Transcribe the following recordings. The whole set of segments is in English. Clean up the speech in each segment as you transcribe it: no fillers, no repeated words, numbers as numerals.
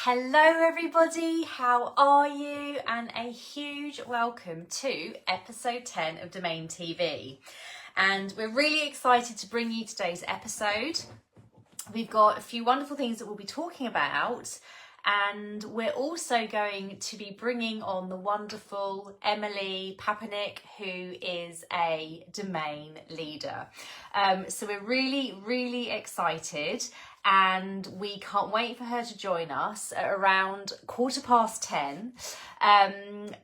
Hello everybody, how are you? And a huge welcome to episode 10 of Domain TV. And we're really excited to bring you today's episode. We've got a few wonderful things that we'll be talking about, and we're also going to be bringing on the wonderful Emily Papanik, who is a domain leader. So we're really excited, and we can't wait for her to join us at around 10:15.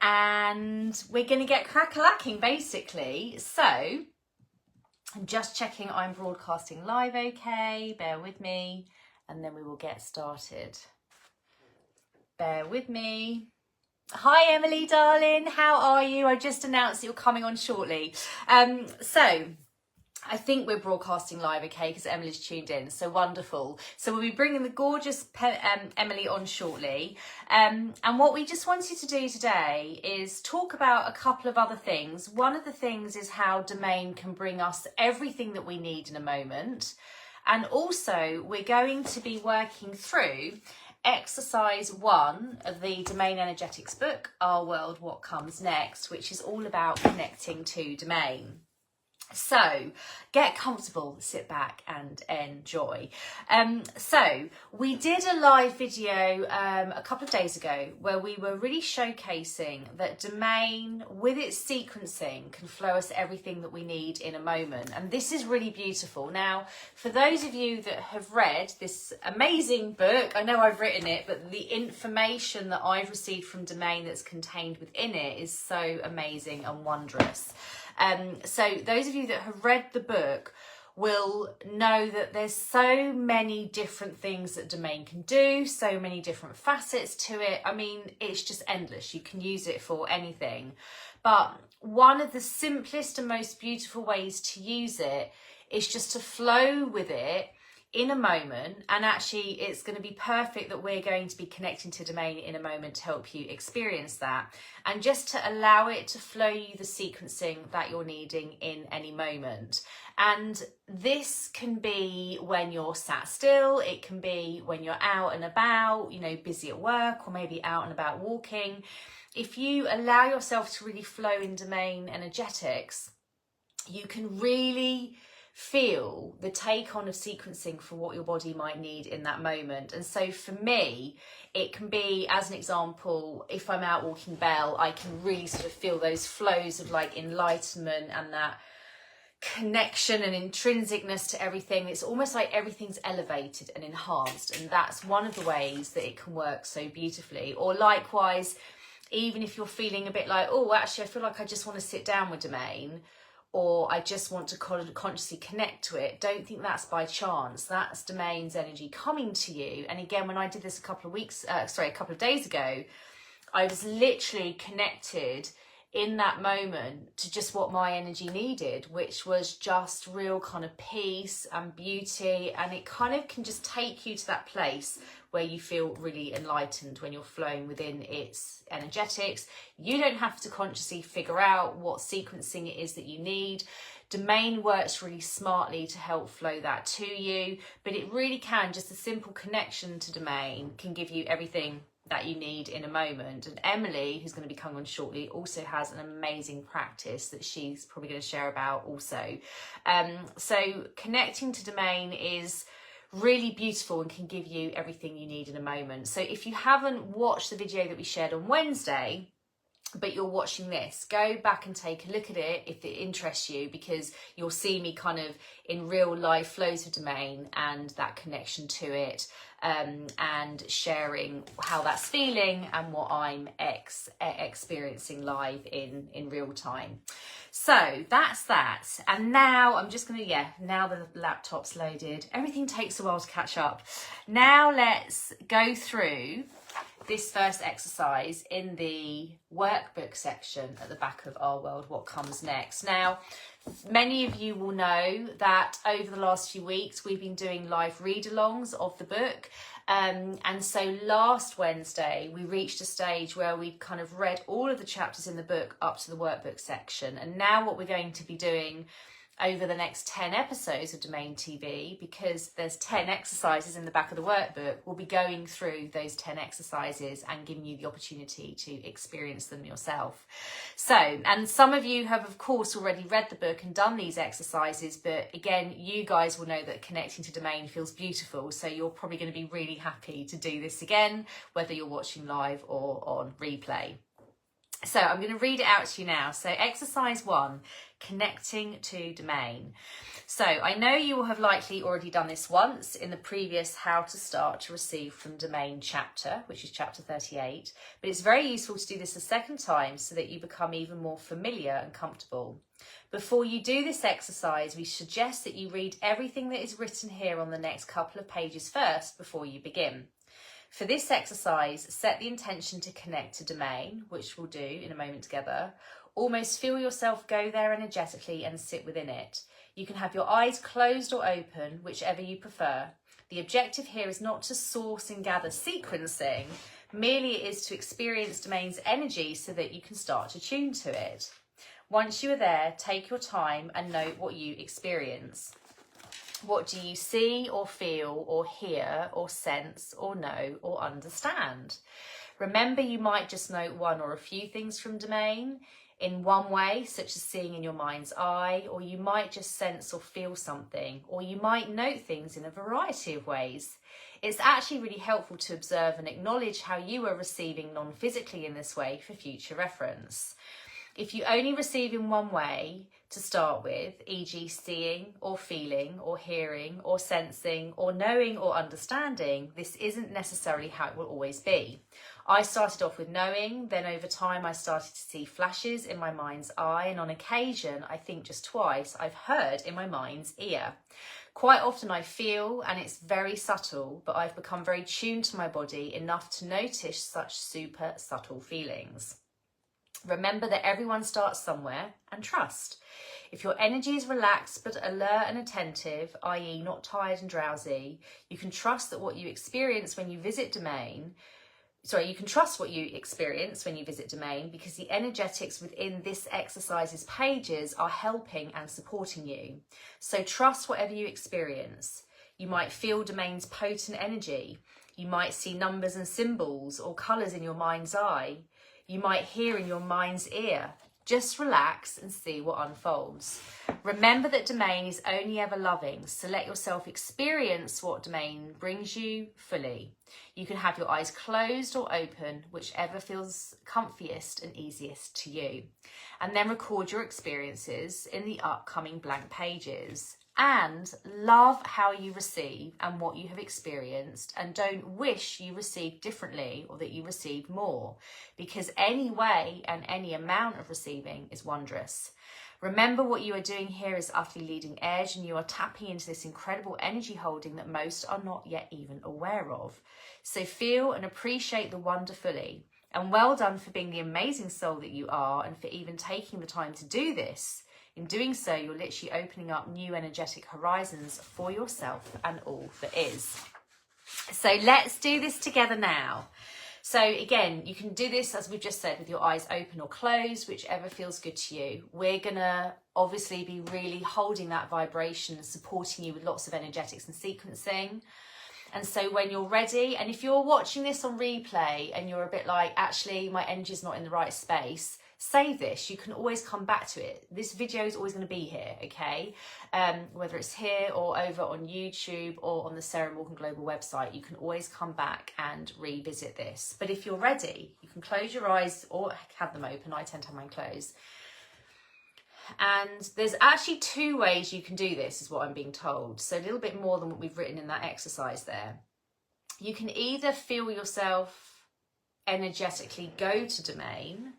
And we're going to get crack-a-lacking basically. So I'm just checking I'm broadcasting live okay, bear with me, and then we will get started. Bear with me. Hi Emily darling, how are you? I just announced that you're coming on shortly. So I think we're broadcasting live okay because Emily's tuned in, so wonderful. So we'll be bringing the gorgeous Emily on shortly. And what we just wanted to do today is talk about a couple of other things. One of the things is how domain can bring us everything that we need in a moment. And also we're going to be working through exercise 1 of the Domain Energetics book, Our World, What Comes Next, which is all about connecting to domain. So get comfortable, sit back and enjoy. So we did a live video a couple of days ago where we were really showcasing that domain with its sequencing can flow us everything that we need in a moment, and this is really beautiful. Now for those of you that have read this amazing book, I know I've written it, but the information that I've received from domain that's contained within it is so amazing and wondrous. So those of you that have read the book will know that there's so many different things that domain can do, so many different facets to it. I mean, it's just endless. You can use it for anything. But one of the simplest and most beautiful ways to use it is just to flow with it in a moment, and actually it's going to be perfect that we're going to be connecting to domain in a moment to help you experience that, and just to allow it to flow you the sequencing that you're needing in any moment. And this can be when you're sat still, it can be when you're out and about, you know, busy at work, or maybe out and about walking. If you allow yourself to really flow in domain energetics, you can really feel the take on of sequencing for what your body might need in that moment. And so for me, it can be, as an example, if I'm out walking Bell, I can really sort of feel those flows of like enlightenment and that connection and intrinsicness to everything. It's almost like everything's elevated and enhanced, and that's one of the ways that it can work so beautifully. Or likewise, even if you're feeling a bit like, oh, actually I feel like I just want to sit down with domain, or I just want to consciously connect to it, don't think that's by chance. That's domain's energy coming to you. And again, when I did this a couple of days ago, I was literally connected in that moment to just what my energy needed, which was just real kind of peace and beauty. And it kind of can just take you to that place where you feel really enlightened when you're flowing within its energetics. You don't have to consciously figure out what sequencing it is that you need. Domain works really smartly to help flow that to you, but it really can, just a simple connection to domain can give you everything that you need in a moment. And Emily, who's going to be coming on shortly, also has an amazing practice that she's probably going to share about also. So connecting to domain is really beautiful and can give you everything you need in a moment. So if you haven't watched the video that we shared on Wednesday, but you're watching this, go back and take a look at it if it interests you, because you'll see me kind of in real life flows of domain and that connection to it, and sharing how that's feeling and what I'm experiencing live in real time. So that's that. And now I'm just gonna, now the laptop's loaded, everything takes a while to catch up. Now let's go through this first exercise in the workbook section at the back of Our World, What Comes Next. Now, many of you will know that over the last few weeks, we've been doing live read-alongs of the book. And so last Wednesday, we reached a stage where we'd kind of read all of the chapters in the book up to the workbook section. And now what we're going to be doing over the next 10 episodes of Domain TV, because there's 10 exercises in the back of the workbook. We'll be going through those 10 exercises and giving you the opportunity to experience them yourself. So, and some of you have of course already read the book and done these exercises, but again, you guys will know that connecting to Domain feels beautiful, so you're probably going to be really happy to do this again, whether you're watching live or on replay. So I'm going to read it out to you now. So exercise 1, connecting to Domain. So I know you will have likely already done this once in the previous How to Start to Receive from Domain chapter, which is chapter 38, but it's very useful to do this a second time so that you become even more familiar and comfortable. Before you do this exercise, we suggest that you read everything that is written here on the next couple of pages first before you begin. For this exercise, set the intention to connect to Domain, which we'll do in a moment together. Almost feel yourself go there energetically and sit within it. You can have your eyes closed or open, whichever you prefer. The objective here is not to source and gather sequencing, merely it is to experience Domain's energy so that you can start to tune to it. Once you are there, take your time and note what you experience. What do you see or feel or hear or sense or know or understand? Remember, you might just note one or a few things from Domain in one way, such as seeing in your mind's eye, or you might just sense or feel something, or you might note things in a variety of ways. It's actually really helpful to observe and acknowledge how you are receiving non-physically in this way for future reference. If you only receive in one way to start with, e.g. seeing or feeling or hearing or sensing or knowing or understanding, this isn't necessarily how it will always be. I started off with knowing, then over time I started to see flashes in my mind's eye, and on occasion, I think just twice, I've heard in my mind's ear. Quite often I feel, and it's very subtle, but I've become very tuned to my body enough to notice such super subtle feelings. Remember that everyone starts somewhere, and trust. If your energy is relaxed but alert and attentive, i.e. not tired and drowsy, you can trust that what you experience when you visit Domain, you can trust what you experience when you visit Domain, because the energetics within this exercise's pages are helping and supporting you. So trust whatever you experience. You might feel Domain's potent energy. You might see numbers and symbols or colours in your mind's eye. You might hear in your mind's ear. Just relax and see what unfolds. Remember that Domain is only ever loving, so let yourself experience what Domain brings you fully. You can have your eyes closed or open, whichever feels comfiest and easiest to you. And then record your experiences in the upcoming blank pages. And love how you receive and what you have experienced, and don't wish you received differently or that you received more, because any way and any amount of receiving is wondrous. Remember, what you are doing here is utterly leading edge, and you are tapping into this incredible energy holding that most are not yet even aware of. So feel and appreciate the wonder fully, and well done for being the amazing soul that you are, and for even taking the time to do this. In doing so, you're literally opening up new energetic horizons for yourself and all that is. So let's do this together now. So again, you can do this, as we've just said, with your eyes open or closed, whichever feels good to you. We're going to obviously be really holding that vibration and supporting you with lots of energetics and sequencing. And so when you're ready, and if you're watching this on replay and you're a bit like, actually, my energy's not in the right space, save this. You can always come back to it. This video is always going to be here, okay? Whether it's here or over on YouTube or on the Sarah Morgan Global website, you can always come back and revisit this. But if you're ready, you can close your eyes or have them open. I tend to have mine closed. And there's actually 2 ways you can do this, is what I'm being told. So a little bit more than what we've written in that exercise there. You can either feel yourself energetically go to Domain.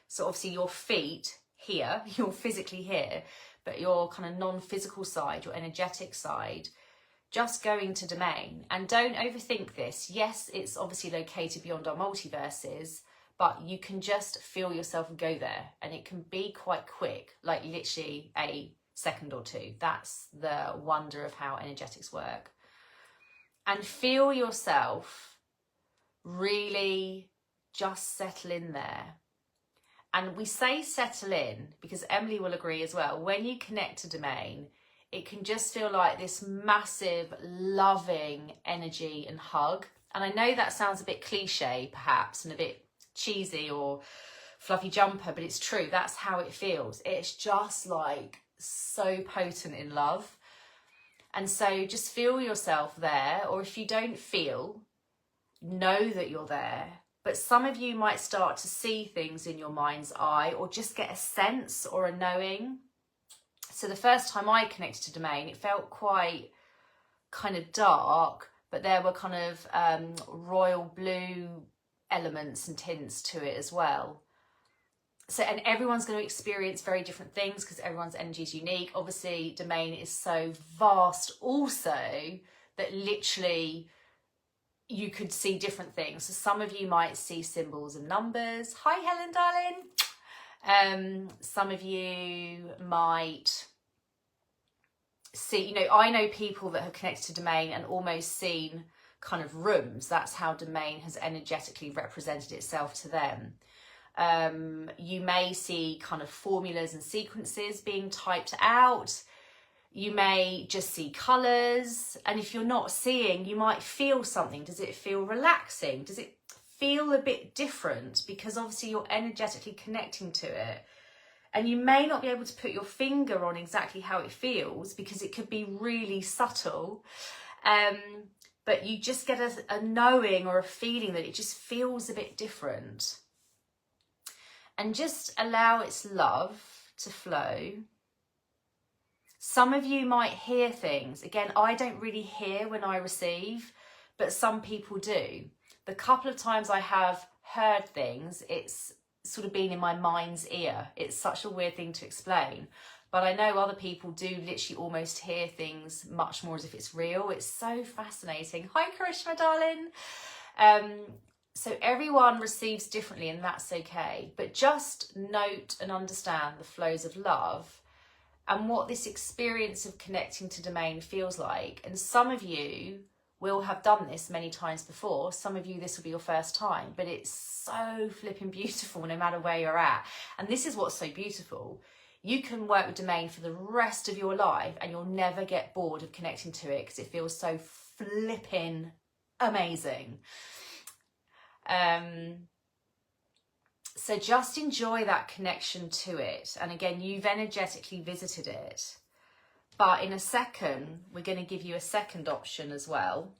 So obviously your feet here, you're physically here, but your kind of non-physical side, your energetic side, just going to Domain. And don't overthink this. Yes, it's obviously located beyond our multiverses, but you can just feel yourself go there, and it can be quite quick, like literally a second or 2. That's the wonder of how energetics work. And feel yourself really just settle in there. And we say settle in because Emily will agree as well. When you connect to domain, it can just feel like this massive, loving energy and hug. And I know that sounds a bit cliche, perhaps, and a bit cheesy or fluffy jumper, but it's true. That's how it feels. It's just like so potent in love. And so just feel yourself there, or if you don't feel, know that you're there. But some of you might start to see things in your mind's eye, or just get a sense or a knowing. So the first time I connected to domain, it felt quite kind of dark, but there were kind of royal blue elements and tints to it as well. So, and everyone's going to experience very different things because everyone's energy is unique. Obviously, domain is so vast also that literally you could see different things. So some of you might see symbols and numbers. Hi, Helen, darling. Some of you might see, you know, I know people that have connected to domain and almost seen kind of rooms. That's how domain has energetically represented itself to them. You may see kind of formulas and sequences being typed out. You may just see colours. And if you're not seeing, you might feel something. Does it feel relaxing? Does it feel a bit different? Because obviously you're energetically connecting to it. And you may not be able to put your finger on exactly how it feels because it could be really subtle. But you just get a knowing or a feeling that it just feels a bit different. And just allow its love to flow. Some of you might hear things. Again, I don't really hear when I receive, but some people do. The couple of times I have heard things, it's sort of been in my mind's ear. It's such a weird thing to explain. But I know other people do literally almost hear things much more as if it's real. It's so fascinating. Hi, Karishma, darling. So everyone receives differently, and that's okay. But just note and understand the flows of love and what this experience of connecting to domain feels like. And some of you will have done this many times before. Some of you, this will be your first time, but it's so flipping beautiful no matter where you're at. And this is what's so beautiful. You can work with domain for the rest of your life and you'll never get bored of connecting to it because it feels so flipping amazing. So just enjoy that connection to it. And again, you've energetically visited it. But in a second, we're going to give you a second option as well,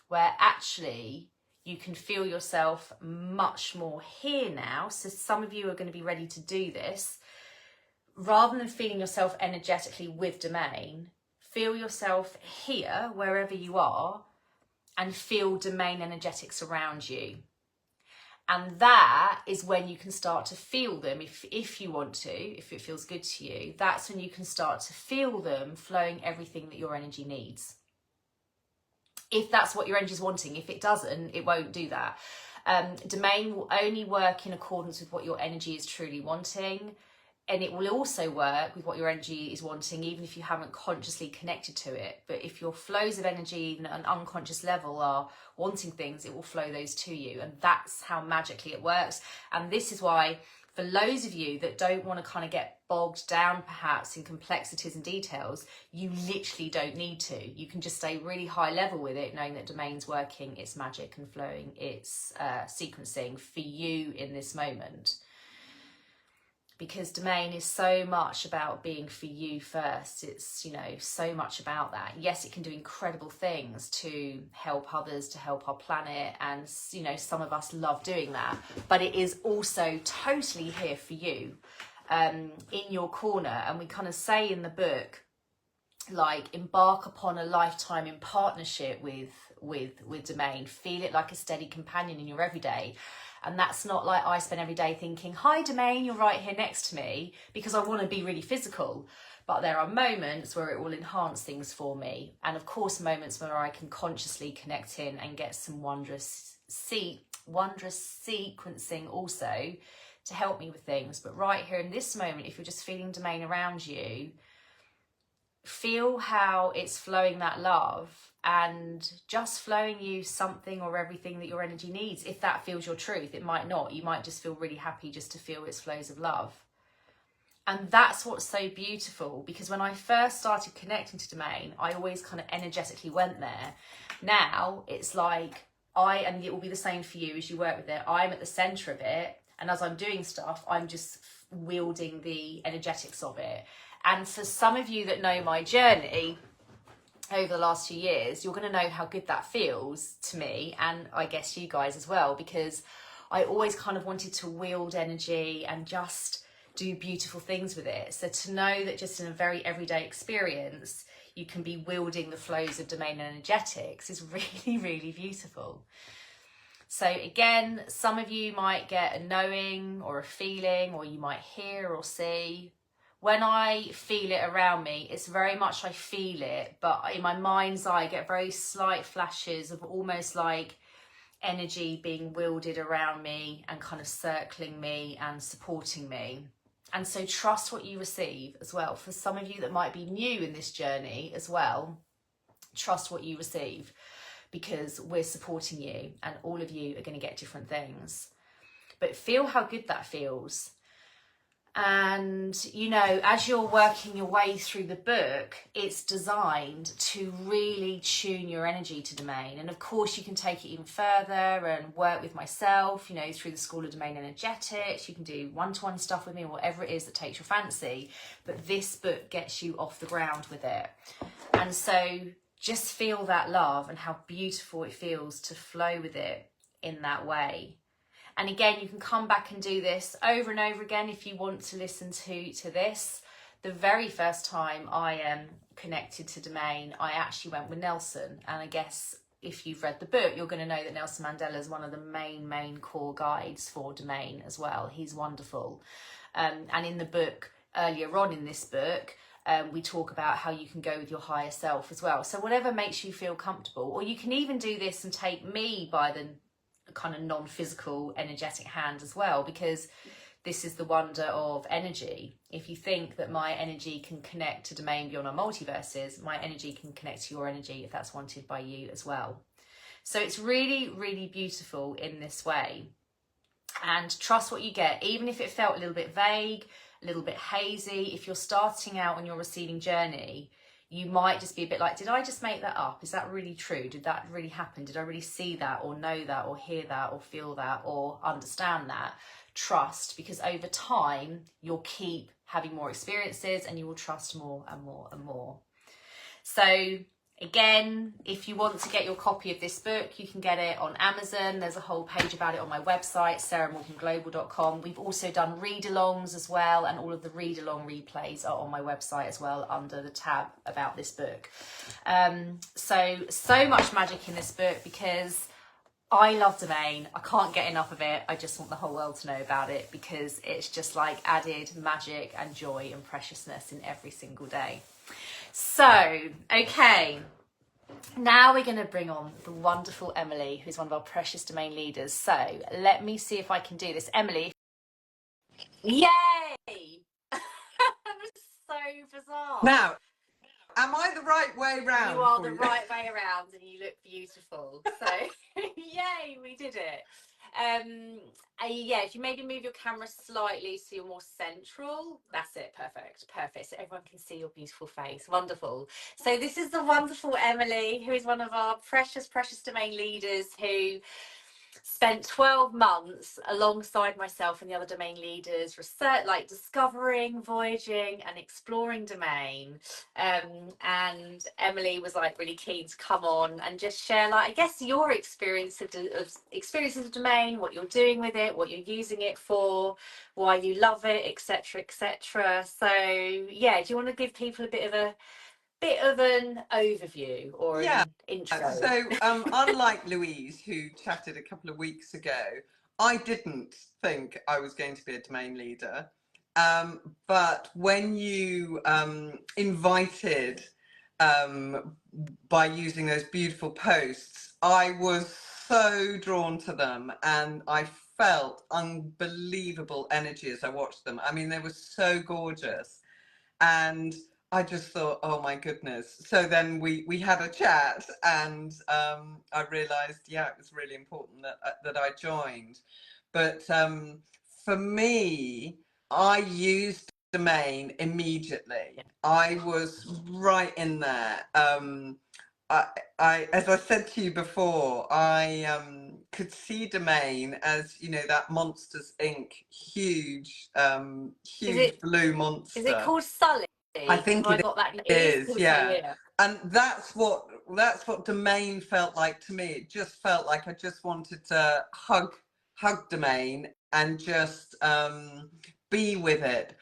where actually you can feel yourself much more here now. So some of you are going to be ready to do this. Rather than feeling yourself energetically with domain, feel yourself here, wherever you are, and feel domain energetics around you. And that is when you can start to feel them if you want to, if it feels good to you. That's when you can start to feel them flowing everything that your energy needs. If that's what your energy is wanting. If it doesn't, it won't do that. Domain will only work in accordance with what your energy is truly wanting. And it will also work with what your energy is wanting, even if you haven't consciously connected to it. But if your flows of energy, even at an unconscious level, are wanting things, it will flow those to you. And that's how magically it works. And this is why, for loads of you that don't want to kind of get bogged down perhaps in complexities and details, you literally don't need to. You can just stay really high level with it, knowing that domain's working, it's magic and flowing, it's sequencing for you in this moment. Because domain is so much about being for you first. It's, you know, so much about that. Yes, it can do incredible things to help others, to help our planet. And, you know, some of us love doing that. But it is also totally here for you, in your corner. And we kind of say in the book, like, embark upon a lifetime in partnership with domain. Feel it like a steady companion in your everyday. And that's not like I spend every day thinking, hi, domain, you're right here next to me, because I want to be really physical. But there are moments where it will enhance things for me. And of course, moments where I can consciously connect in and get some wondrous sequencing also to help me with things. But right here in this moment, if you're just feeling domain around you, feel how it's flowing that love and just flowing you something or everything that your energy needs. If that feels your truth, it might not. You might just feel really happy just to feel its flows of love. And that's what's so beautiful, because when I first started connecting to Domain, I always kind of energetically went there. Now it's like and it will be the same for you as you work with it, I'm at the center of it, and as I'm doing stuff, I'm just wielding the energetics of it. And for some of you that know my journey over the last few years, you're going to know how good that feels to me, and I guess you guys as well, because I always kind of wanted to wield energy and just do beautiful things with it. So to know that just in a very everyday experience, you can be wielding the flows of Domain energetics is really, really beautiful. So again, some of you might get a knowing or a feeling, or you might hear or see. When I feel it around me, it's very much I feel it, but in my mind's eye, I get very slight flashes of almost like energy being wielded around me and kind of circling me and supporting me. And so trust what you receive as well. For some of you that might be new in this journey as well, trust what you receive, because we're supporting you and all of you are going to get different things. But feel how good that feels. And, you know, as you're working your way through the book, it's designed to really tune your energy to Domain. And of course, you can take it even further and work with myself, you know, through the School of Domain Energetics. You can do one-to-one stuff with me, whatever it is that takes your fancy. But this book gets you off the ground with it. And so just feel that love and how beautiful it feels to flow with it in that way. And again, you can come back and do this over and over again if you want to listen to this. The very first time I connected to Domain, I actually went with Nelson. And I guess if you've read the book, you're going to know that Nelson Mandela is one of the main core guides for Domain as well. He's wonderful. And in the book, earlier on in this book, we talk about how you can go with your higher self as well. So whatever makes you feel comfortable, or you can even do this and take me by the kind of non-physical energetic hand as well, because this is the wonder of energy. If you think that my energy can connect to Domain beyond our multiverses, my energy can connect to your energy if that's wanted by you as well. So it's really, really beautiful in this way. And trust what you get, even if it felt a little bit vague, a little bit hazy. If you're starting out on your receiving journey, you might just be a bit like, did I just make that up? Is that really true? Did that really happen? Did I really see that, or know that, or hear that, or feel that, or understand that? Trust, because over time, you'll keep having more experiences and you will trust more and more and more. So again, if you want to get your copy of this book, you can get it on Amazon. There's a whole page about it on my website, sarahmorganglobal.com. We've also done read-alongs as well, and all of the read-along replays are on my website as well under the tab about this book. So much magic in this book, because I love Domain. I can't get enough of it. I just want the whole world to know about it, because it's just like added magic and joy and preciousness in every single day. So, okay, now we're going to bring on the wonderful Emily, who's one of our precious Domain leaders. So let me see if I can do this. Emily. Yay! That was so bizarre. Now, am I the right way round? You are the right way around, and you look beautiful. So, yay, we did it. Yeah, if you maybe move your camera slightly so you're more central. That's it. Perfect. So everyone can see your beautiful face. Wonderful. So this is the wonderful Emily, who is one of our precious Domain leaders, who spent 12 months alongside myself and the other Domain leaders, research, like discovering, voyaging and exploring Domain. And Emily was like really keen to come on and just share, like, I guess, your experiences of Domain, what you're doing with it, what you're using it for, why you love it, etc. So yeah, do you want to give people a bit of an overview or an intro? So unlike Louise, who chatted a couple of weeks ago, I didn't think I was going to be a Domain leader, but when you invited by using those beautiful posts, I was so drawn to them, and I felt unbelievable energy as I watched them. I mean, they were so gorgeous. And I just thought, oh my goodness. So then we had a chat, and I realised, yeah, it was really important that I joined. But for me, I used domain immediately. I was right in there. I, as I said to you before, I could see domain as, you know, that Monsters Inc. Huge blue Is it monster. called Sully? I Have think I it got that? It is is, called Sully, yeah. yeah. And that's what domain felt like to me. It just felt like I just wanted to hug domain and just be with it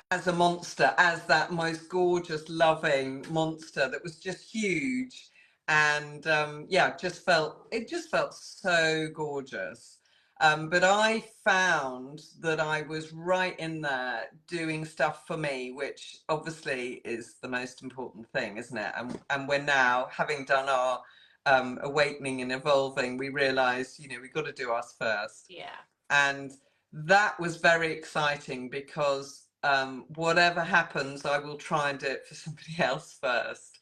as a monster, as that most gorgeous, loving monster that was just huge. And yeah, it just felt so gorgeous. But I found that I was right in there doing stuff for me, which obviously is the most important thing, isn't it? And we're now, having done our awakening and evolving, we realise, you know, we've got to do us first. Yeah. And that was very exciting because whatever happens, I will try and do it for somebody else first.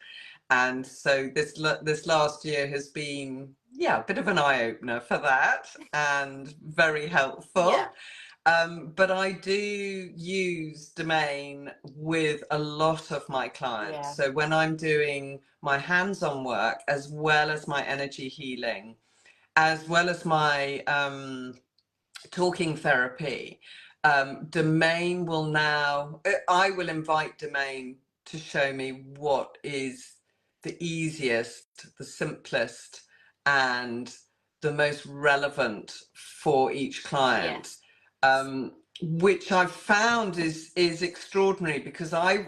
And so this last year has been, yeah, a bit of an eye opener for that, and very helpful. Yeah. But I do use domain with a lot of my clients. Yeah. So when I'm doing my hands-on work, as well as my energy healing, as well as my talking therapy, domain will now, I will invite domain to show me what is the easiest, the simplest, and the most relevant for each client. Which I've found is extraordinary, because I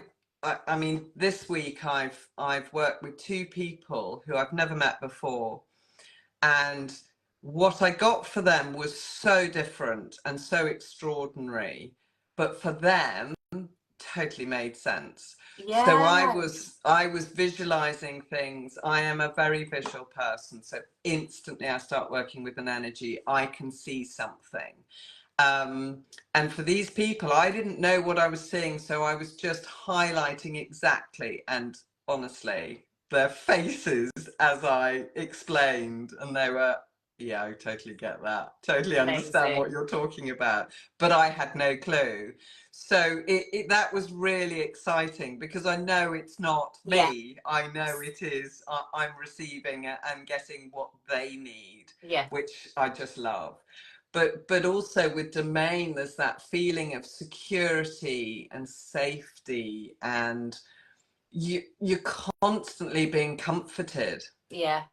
mean, this week I've worked with two people who I've never met before, and what I got for them was so different and so extraordinary, but for them totally made sense. Yeah. So I was visualizing things. I am a very visual person, so instantly I start working with an energy, I can see something. And for these people, I didn't know what I was seeing, so I was just highlighting exactly, and honestly, their faces as I explained, and they were, yeah, I totally get that, totally understand what you're talking about, but I had no clue. So that was really exciting, because I know it's not me. I know it is, I'm receiving it and getting what they need, which I just love. But also with domain, there's that feeling of security and safety, and you're constantly being comforted,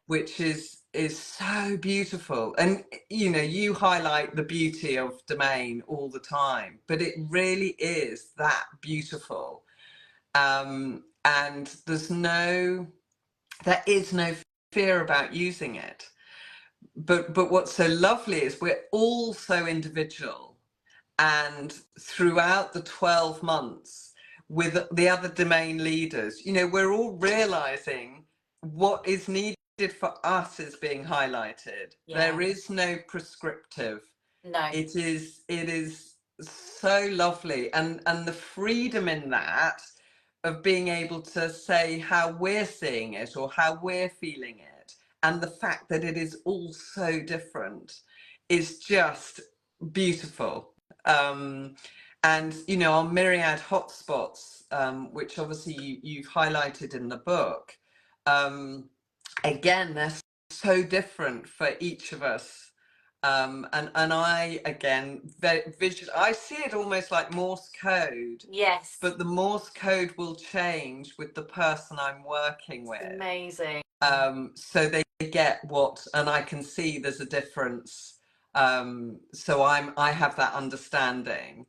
which is so beautiful. And you know, you highlight the beauty of domain all the time, but it really is that beautiful. And there is no fear about using it. But what's so lovely is we're all so individual, and throughout the 12 months with the other domain leaders, you know, we're all realizing what is needed for us is being highlighted. There is no prescriptive. It is so lovely, and the freedom in that, of being able to say how we're seeing it or how we're feeling it, and the fact that it is all so different, is just beautiful. And you know, our myriad hotspots, which obviously you've highlighted in the book, again, they're so different for each of us. And I, again, visual, I see it almost like Morse code. Yes. But the Morse code will change with the person I'm working with. Amazing. So they get what, and I can see there's a difference. So I have that understanding,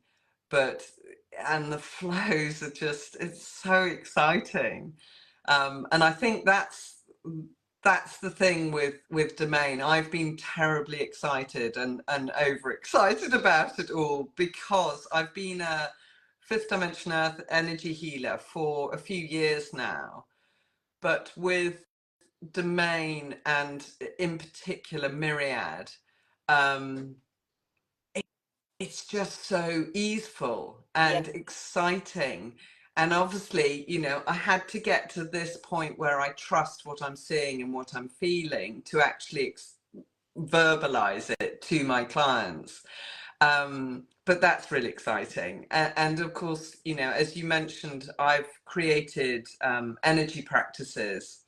and the flows are just, it's so exciting. And I think that's the thing with domain. I've been terribly excited and overexcited about it all, because I've been a fifth dimension earth energy healer for a few years now, but with domain, and in particular myriad, it's just so easeful and exciting. And obviously, you know, I had to get to this point where I trust what I'm seeing and what I'm feeling to actually verbalize it to my clients. But that's really exciting. And of course, you know, as you mentioned, I've created energy practices.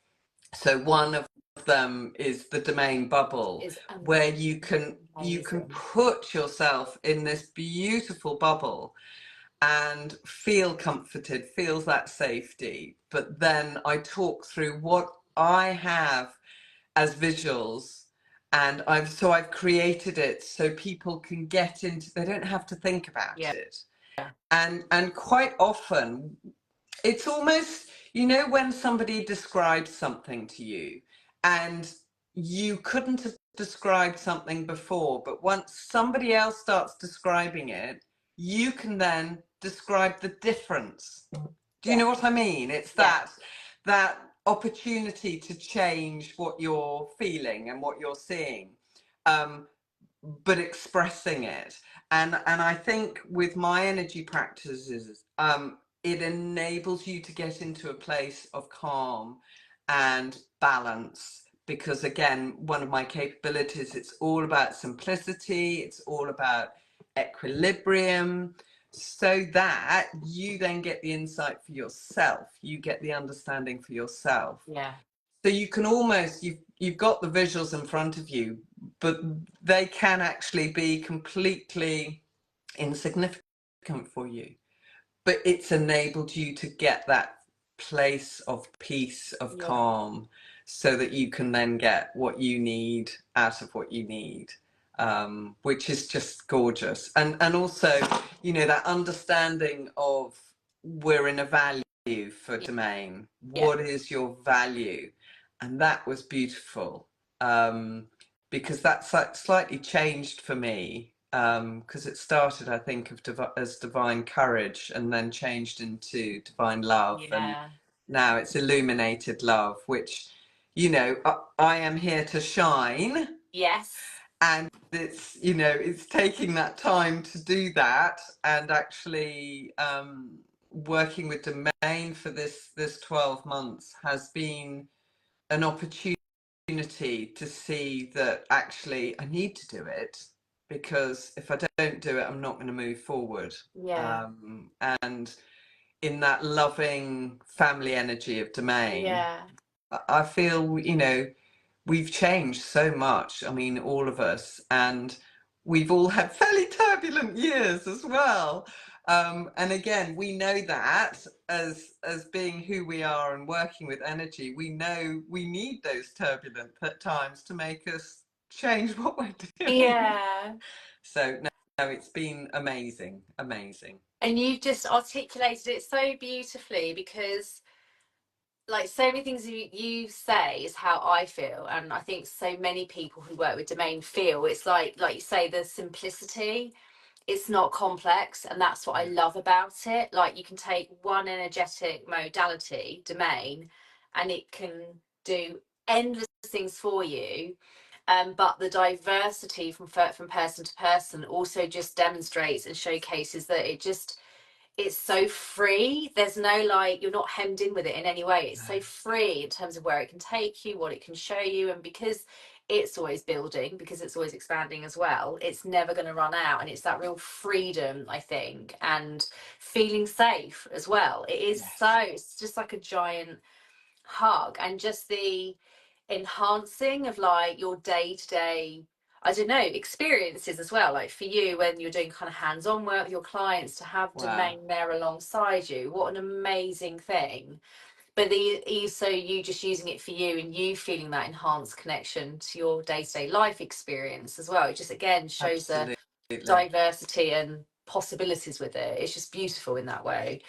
So one of them is the domain bubble, Is where you can amazing. put yourself in this beautiful bubble and feel comforted, feels that safety. But then I talk through what I have as visuals, and I've created it so people can get into, they don't have to think about Yeah. it. And quite often it's almost, you know, when somebody describes something to you and you couldn't have described something before, but once somebody else starts describing it, you can then describe the difference. Do you know what I mean? It's that opportunity to change what you're feeling and what you're seeing, but expressing it. And I think with my energy practices, it enables you to get into a place of calm and balance. Because again, one of my capabilities, it's all about simplicity, it's all about equilibrium, so that you then get the insight for yourself, you get the understanding for yourself. Yeah. So you can almost, you've got the visuals in front of you, but they can actually be completely insignificant for you. But it's enabled you to get that place of peace, of calm, so that you can then get what you need out of what you need, which is just gorgeous. And also, you know, that understanding of, we're in a value for domain. What is your value? And that was beautiful, because that's slightly changed for me, because it started, I think, as divine courage, and then changed into divine love, and now it's illuminated love, which, you know, I am here to shine. Yes. And it's, you know, it's taking that time to do that, and actually working with domain for this 12 months has been an opportunity to see that actually I need to do it, because if I don't do it, I'm not going to move forward. And in that loving family energy of domain, I feel, you know, we've changed so much. I mean, all of us, and we've all had fairly turbulent years as well. And again, we know that as being who we are and working with energy, we know we need those turbulent times to make us change what we're doing. Yeah. So no, it's been amazing, amazing. And you've just articulated it so beautifully, because like so many things you say is how I feel, and I think so many people who work with domain feel. It's like you say, the simplicity, it's not complex, and that's what I love about it. Like, you can take one energetic modality, domain, and it can do endless things for you, but the diversity from person to person also just demonstrates and showcases that it's so free. There's no, like, you're not hemmed in with it in any way. It's so free in terms of where it can take you, what it can show you. And because it's always building, because it's always expanding as well, it's never going to run out. And it's that real freedom, I think, and feeling safe as well. It is it's just like a giant hug, and just the enhancing of like your day-to-day, I don't know, experiences as well. Like for you, when you're doing kind of hands-on work with your clients, to have domain there alongside you, what an amazing thing. But so you just using it for you, and you feeling that enhanced connection to your day-to-day life experience as well. It just again shows the diversity and possibilities with it. It's just beautiful in that way.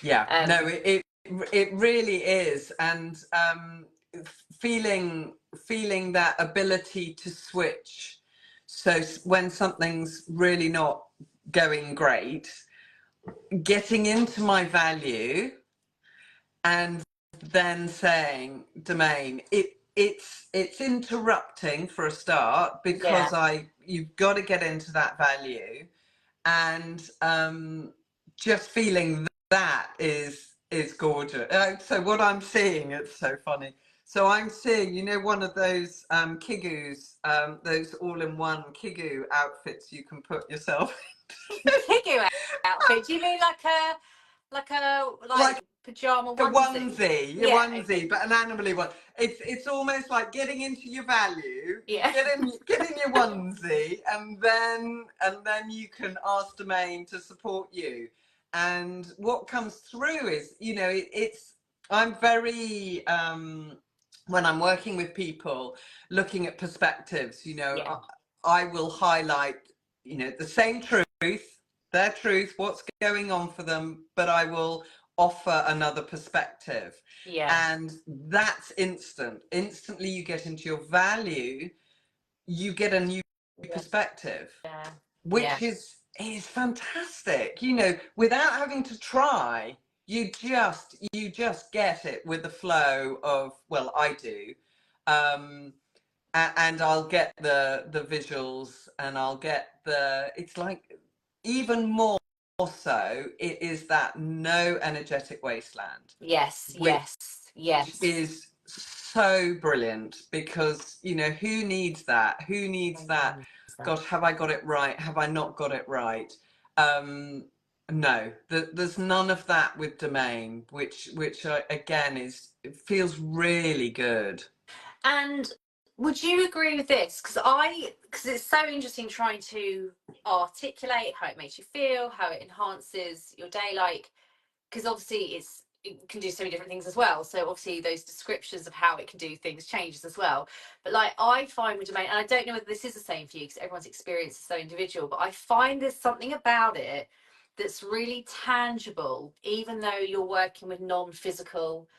No, it really is. And feeling that ability to switch. So when something's really not going great, getting into my value, and then saying, domain, it's interrupting for a start, because you've got to get into that value, and just feeling that is gorgeous. So what I'm seeing, it's so funny. So I'm seeing, you know, one of those kigus, those all-in-one kigu outfits you can put yourself Kigu outfit. Do you mean like like pajama a onesie? onesie, a Yeah. onesie, but an animally one. It's almost like getting into your value, Yeah. get in your onesie, and then you can ask Domain to support you. And what comes through is, you know, it's I'm very when I'm working with people, looking at perspectives, you know, Yeah. I will highlight, you know, the same truth, their truth, what's going on for them, but I will offer another perspective. Yeah. And that's instantly you get into your value, you get a new perspective, Yeah. Yeah. which is fantastic, you know, without having to try. You just get it with the flow of, well, I do. And I'll get the visuals, and I'll get it's like, even more so, it is that no energetic wasteland, Yes. which Yes. Yes. is so brilliant, because, you know, who needs that? Who needs that? Gosh, have I got it right? Have I not got it right? No, there's none of that with Domain, which again it feels really good. And would you agree with this? Because it's so interesting trying to articulate how it makes you feel, how it enhances your day. Like, because obviously it can do so many different things as well. So obviously those descriptions of how it can do things changes as well. But like I find with Domain, and I don't know whether this is the same for you because everyone's experience is so individual, but I find there's something about it that's really tangible, even though you're working with non-physical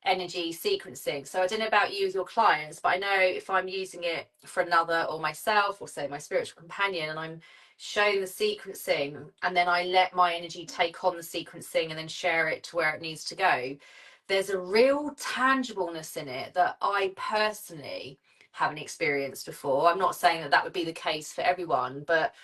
energy sequencing. So I don't know about you with your clients, but I know if I'm using it for another or myself, or say my spiritual companion, and I'm showing the sequencing, and then I let my energy take on the sequencing and then share it to where it needs to go, there's a real tangibleness in it that I personally haven't experienced before. I'm not saying that that would be the case for everyone, but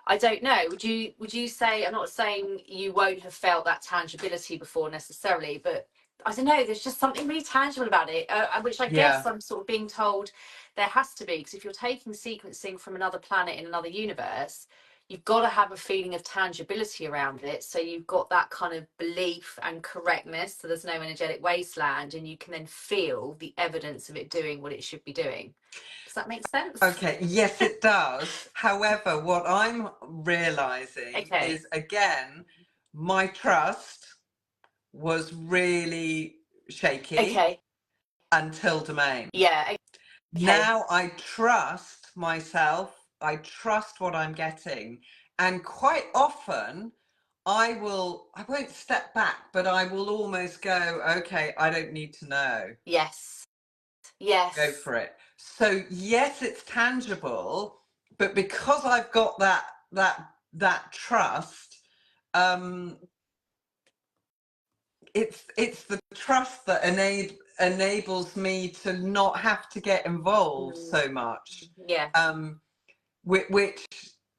I don't know. Would you say, I'm not saying you won't have felt that tangibility before necessarily, but I don't know, there's just something really tangible about it, which I guess Yeah. I'm sort of being told there has to be, because if you're taking sequencing from another planet in another universe, you've got to have a feeling of tangibility around it. So you've got that kind of belief and correctness. So there's no energetic wasteland, and you can then feel the evidence of it doing what it should be doing. Does that make sense? Okay, yes, it does. However, what I'm realizing Okay. is, again, my trust was really shaky Okay. until Domain. Yeah. Okay. Now I trust myself, I trust what I'm getting, and quite often I won't step back, but I will almost go, okay, I don't need to know. Yes. Go Yes. for it. So yes, it's tangible, but because I've got that trust, um, it's the trust that enables me to not have to get involved so much, Yeah. which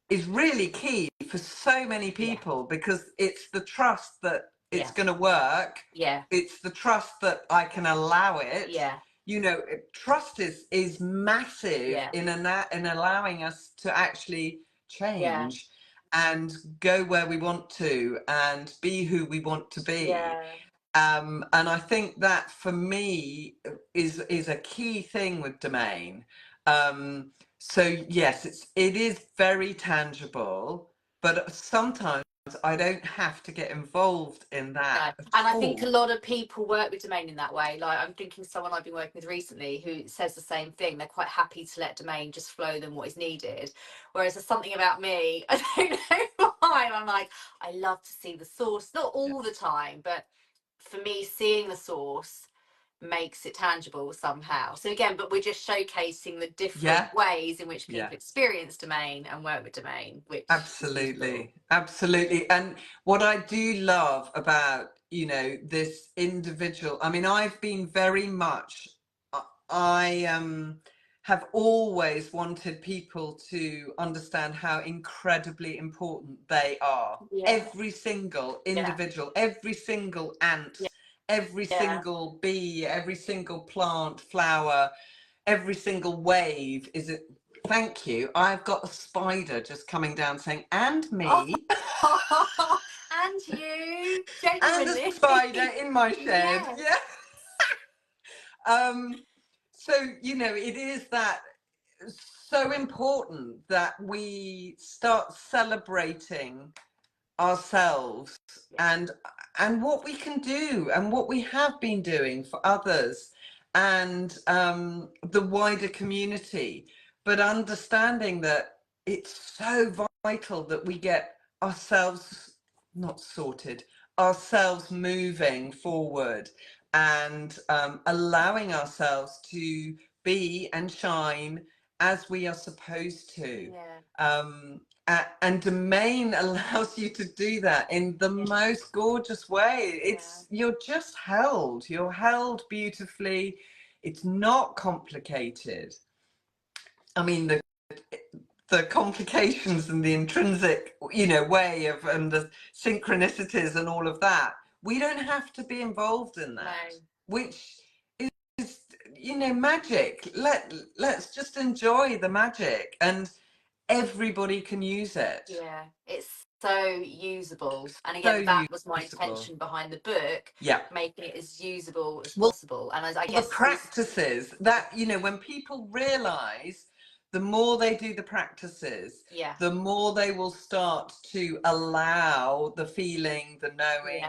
is really key for so many Yeah. people, because it's the trust that it's Yeah. going to work. Yeah. It's the trust that I can allow it. Yeah. You know, trust is massive Yeah. in allowing us to actually Yeah. change and go where we want to and be who we want to be. Yeah. And I think that for me is a key thing with Domain. So yes, it is very tangible, but sometimes I don't have to get involved in No. that And at I think a all. lot of people work with Domain in that way. Like I'm thinking someone I've been working with recently who says the same thing. They're quite happy to let Domain just flow them what is needed. Whereas there's something about me, I don't know why. I'm like, I love to see the source, not Yeah. all the time, but for me, seeing the source makes it tangible somehow. So again, but we're just showcasing the different Yeah. ways in which Yeah. people experience Domain and work with Domain, which is useful. Absolutely, absolutely. And what I do love about, you know, this individual, I mean, I've been very much, I have always wanted people to understand how incredibly important they are. Yeah. Every single individual, every single ant, every single bee, every single plant, flower, every single wave is it. Thank you. I've got a spider just coming down saying, and me. Oh, and you, And a genuinely. spider in my shed. Yes. Yeah. So, you know, it is that so important that we start celebrating ourselves and what we can do and what we have been doing for others and the wider community, but understanding that it's so vital that we get ourselves not sorted, ourselves moving forward and allowing ourselves to be and shine as we are supposed to. And Domain allows you to do that in the most gorgeous way. It's you're just held. You're held beautifully. It's not complicated. I mean, the complications and the intrinsic, you know, way of and the synchronicities and all of that. We don't have to be involved in that, which is, you know, magic. Let's just enjoy the magic, and everybody can use it. Yeah, it's so usable. And So again, that was my usable. intention behind the book, Yeah. making it as usable as Well, possible. And as I the guess practices that, you know, when people realize the more they do the practices, the more they will start to allow the feeling, the knowing,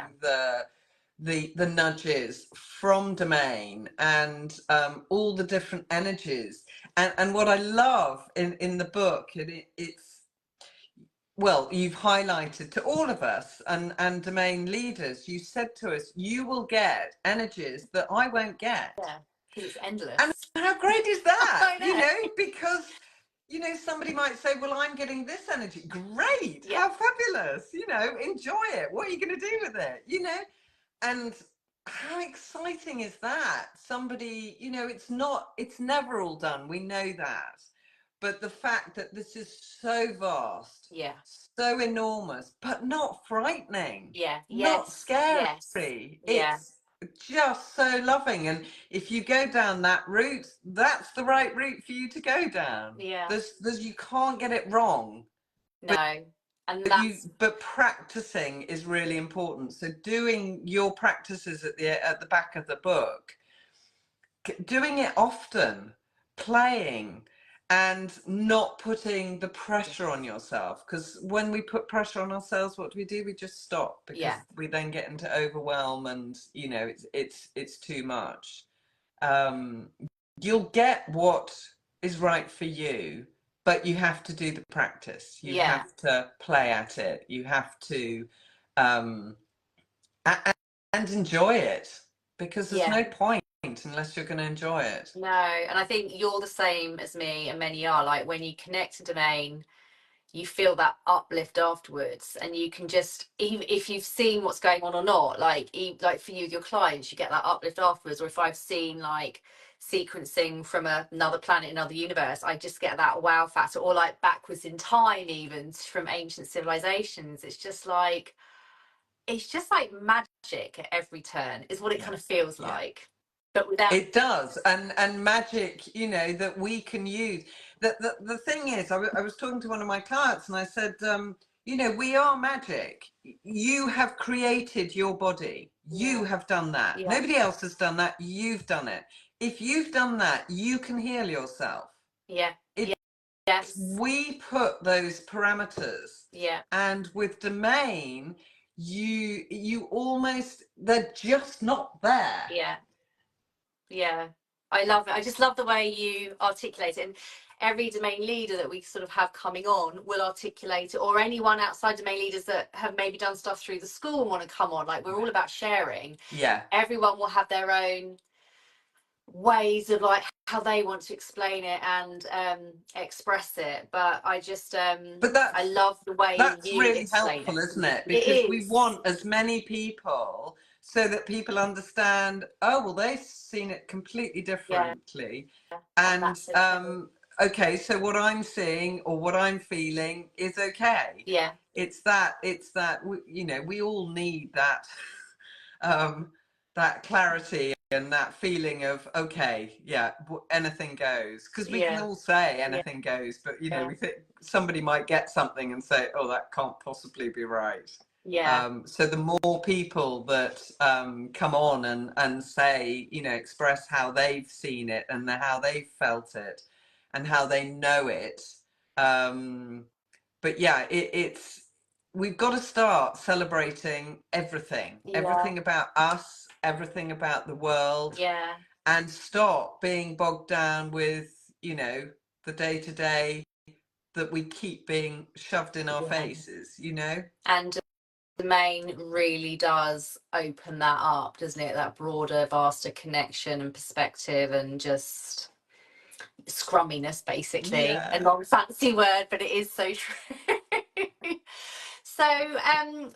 the nudges from Domain and all the different energies. And what I love in the book, it's, well, you've highlighted to all of us and Domain leaders, you said to us, you will get energies that I won't get. Yeah, because it's endless. And how great is that? You know, because, you know, somebody might say, well, I'm getting this energy. Great. How fabulous. You know, enjoy it. What are you going to do with it? You know, and how exciting is that? Somebody, you know, it's never all done. We know that. But the fact that this is so vast, so enormous, but not frightening, not scary. It's just so loving. And if you go down that route, that's the right route for you to go down. There's you can't get it wrong. No. And but practicing is really important. So doing your practices at the back of the book, doing it often, playing, and not putting the pressure on yourself. Because when we put pressure on ourselves, what do? We just stop, because we then get into overwhelm, and you know it's too much. You'll get what is right for you, but you have to do the practice. You have to play at it. You have to and enjoy it, because there's no point unless you're going to enjoy it. No, and I think you're the same as me, and many are. Like when you connect to Domain, you feel that uplift afterwards, and you can just, even if you've seen what's going on or not, like for you with your clients, you get that uplift afterwards. Or if I've seen like sequencing from another planet, another universe, I just get that wow factor. Or like backwards in time, even from ancient civilizations. It's just like magic at every turn is what it kind of feels like. But without it does, and magic, you know, that we can use. The thing is, I was talking to one of my clients, and I said, you know, we are magic. You have created your body. You have done that. Nobody else has done that. You've done it. If you've done that, you can heal yourself. Yes. We put those parameters. And with Domain, you almost, they're just not there. Yeah, I love it. I just love the way you articulate it. And every Domain leader that we sort of have coming on will articulate it, or anyone outside Domain leaders that have maybe done stuff through the school and want to come on. Like, we're all about sharing. Everyone will have their own ways of like how they want to explain it and express it. But I just I love the way that's you really explain helpful, it. isn't it? Because we want as many people so that people understand, oh, well, they've seen it completely differently. And that's okay. okay, so what I'm seeing or what I'm feeling is okay. Yeah. It's that you know, we all need that that clarity and that feeling of, okay, yeah, anything goes, because we can all say anything goes, but you know, we think somebody might get something and say, oh, that can't possibly be right. So the more people that come on and say, you know, express how they've seen it and how they've felt it and how they know it, but yeah, it's, we've got to start celebrating everything about us, everything about the world, and stop being bogged down with, you know, the day-to-day that we keep being shoved in our faces, you know. And Domain really does open that up, doesn't it? That broader, vaster connection and perspective, and just scrumminess, basically. A non-fancy word, but it is so true. So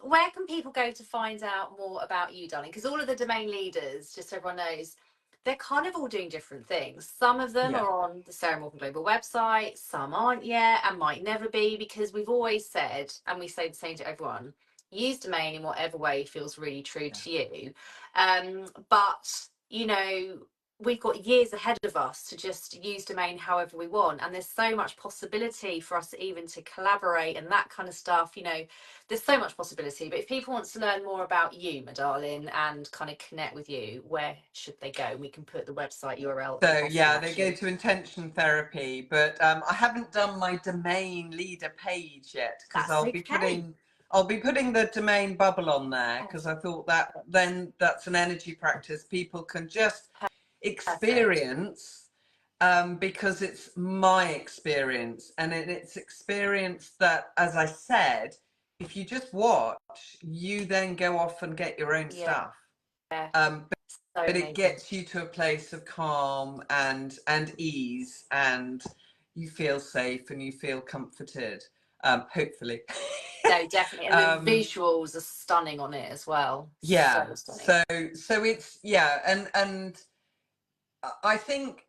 where can people go to find out more about you, darling? Because all of the domain leaders, just so everyone knows, they're kind of all doing different things. Some of them are on the Sarah Morgan Global website, some aren't yet and might never be, because we've always said, and we say the same to everyone, use domain in whatever way feels really true to you. But, you know, we've got years ahead of us to just use domain however we want, and there's so much possibility for us even to collaborate and that kind of stuff. You know, there's so much possibility. But if people want to learn more about you, my darling, and kind of connect with you, where should they go? We can put the website URL at the bottom, yeah, actually. they go to Intention Therapy, but I haven't done my domain leader page yet, because I'll be putting the domain bubble on there, because I thought that then that's an energy practice people can just experience, because it's my experience, and it's experience that, as I said, if you just watch, you then go off and get your own stuff. But it gets you to a place of calm and ease, and you feel safe and you feel comforted, hopefully. No, definitely. And the visuals are stunning on it as well. Yeah. So it's, yeah, and I think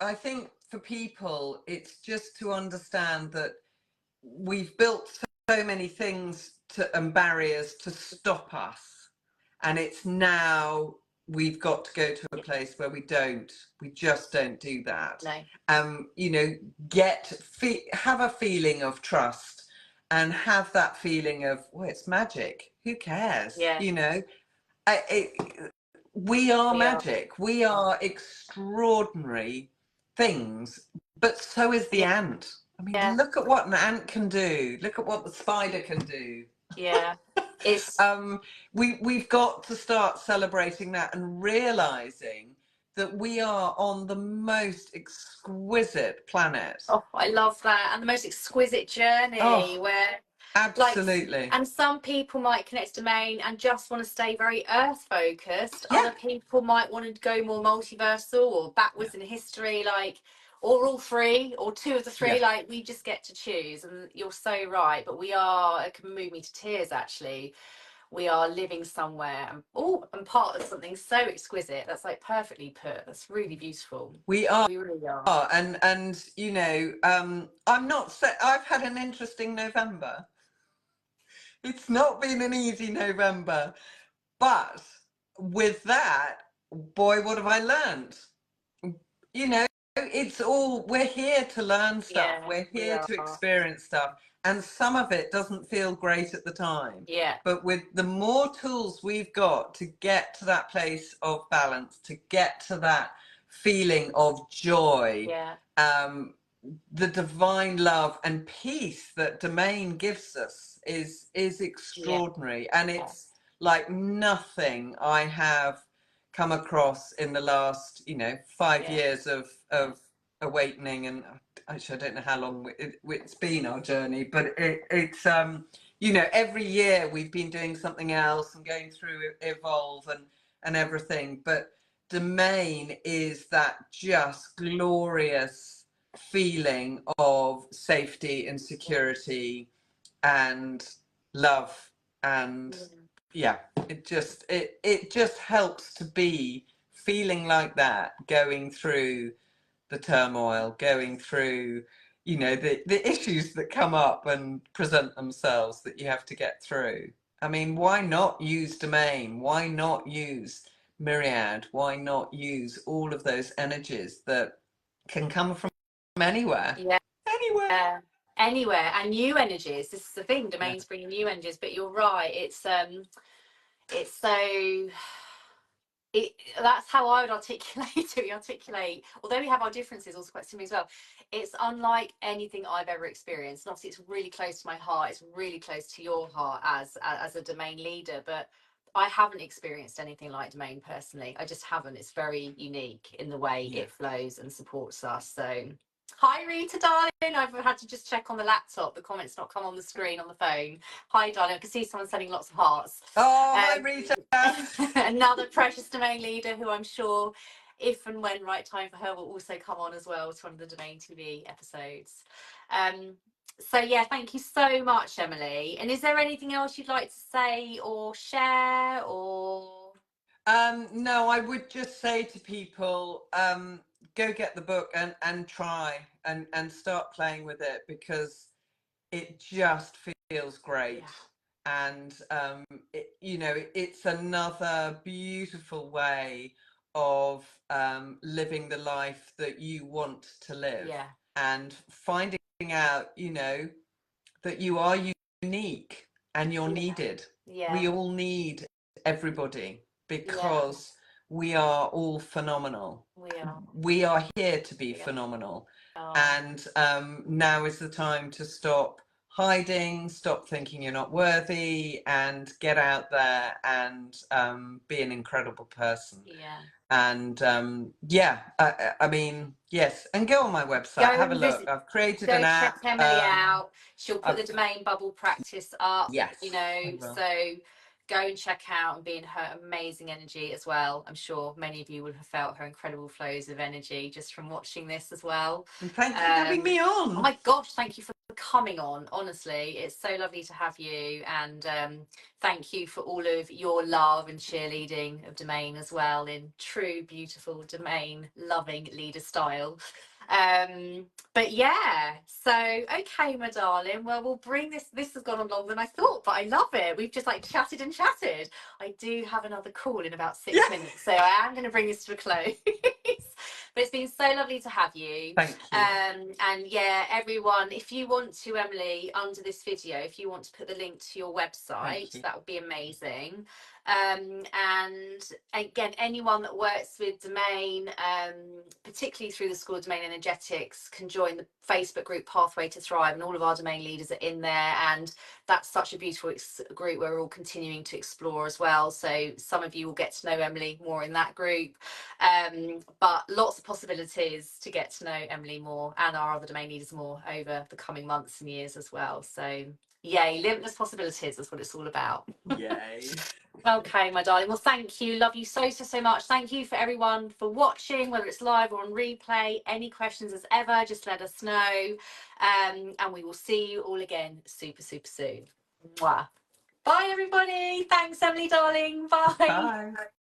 for people, it's just to understand that we've built so many things and barriers to stop us, and it's now we've got to go to a place where we just don't do that. You know, have a feeling of trust, and have that feeling of, well, it's magic, who cares? You know, we are magic. We are extraordinary things, but so is the ant. I mean, look at what an ant can do. Look at what the spider can do. It's we've got to start celebrating that and realizing that we are on the most exquisite planet. Oh, I love that. And the most exquisite journey, where absolutely. Like, and some people might connect to domain and just want to stay very earth focused. Other people might want to go more multiversal or backwards in history, like, or all three, or two of the three. Like, we just get to choose. And you're so right. But we are, it can move me to tears, actually. We are living somewhere and part of something so exquisite. That's like perfectly put. That's really beautiful. We are. We really are. And you know, I've had an interesting November. It's not been an easy November, but with that, boy, what have I learned? You know, it's all, we're here to learn stuff. We're here to experience stuff. And some of it doesn't feel great at the time. But with the more tools we've got to get to that place of balance, to get to that feeling of joy, the divine love and peace that domain gives us is extraordinary. And it's like nothing I have come across in the last, you know, 5 years of awakening. And actually, I don't know how long it's been, our journey, but it's you know, every year we've been doing something else and going through evolve and everything. But domain is that just glorious feeling of safety and security and love and yeah, it just helps to be feeling like that, going through the turmoil, going through, you know, the issues that come up and present themselves that you have to get through. I mean, why not use domain? Why not use myriad? Why not use all of those energies that can come from anywhere? Yeah. Anywhere. Anywhere, and new energies. This is the thing, domains bringing new energies, but you're right, it's so that's how I would articulate, although we have our differences also quite similar as well. It's unlike anything I've ever experienced, and obviously it's really close to my heart, it's really close to your heart as a domain leader, but I haven't experienced anything like domain personally. I just haven't. It's very unique in the way it flows and supports us. So hi Rita darling, I've had to just check on the laptop, the comments not come on the screen on the phone. Hi darling, I can see someone sending lots of hearts. Oh, hi Rita. Another precious domain leader who I'm sure, if and when right time for her, will also come on as well to one of the Domain TV episodes. So yeah, thank you so much, Emily. And is there anything else you'd like to say or share or? No, I would just say to people, go get the book and try and start playing with it, because it just feels great. And it's another beautiful way of living the life that you want to live, and finding out that you are unique and you're needed. We all need everybody, because we are all phenomenal. We are here to be phenomenal. And now is the time to stop hiding, stop thinking you're not worthy, and get out there and be an incredible person. And I mean, yes, and go on my website, have a look. I've created an app. Check Emily out. She'll put the domain bubble practice up. Yes, so go and check out and be in her amazing energy as well. I'm sure many of you would have felt her incredible flows of energy just from watching this as well. And thank you for having me on. Oh my gosh, thank you for coming on. Honestly, it's so lovely to have you, and thank you for all of your love and cheerleading of Domain as well, in true beautiful Domain loving leader style. But yeah, so okay, my darling, well, we'll bring this has gone on longer than I thought, but I love it. We've just like chatted and chatted. I do have another call in about 6 minutes, so I am going to bring this to a close. But it's been so lovely to have you. Thank you. And yeah, everyone, if you want to, Emily, under this video, if you want to put the link to your website, that would be amazing. And again, anyone that works with Domain, particularly through the School of Domain Energetics, can join the Facebook group Pathway to Thrive, and all of our domain leaders are in there, and that's such a beautiful group where we're all continuing to explore as well. So some of you will get to know Emily more in that group, but lots of possibilities to get to know Emily more and our other domain leaders more over the coming months and years as well. So yay, limitless possibilities is what it's all about. Yay. Okay, my darling. Well, thank you. Love you so much. Thank you for everyone for watching, whether it's live or on replay. Any questions as ever, just let us know. And we will see you all again super soon. Mwah. Bye, everybody. Thanks, Emily, darling. Bye. Bye.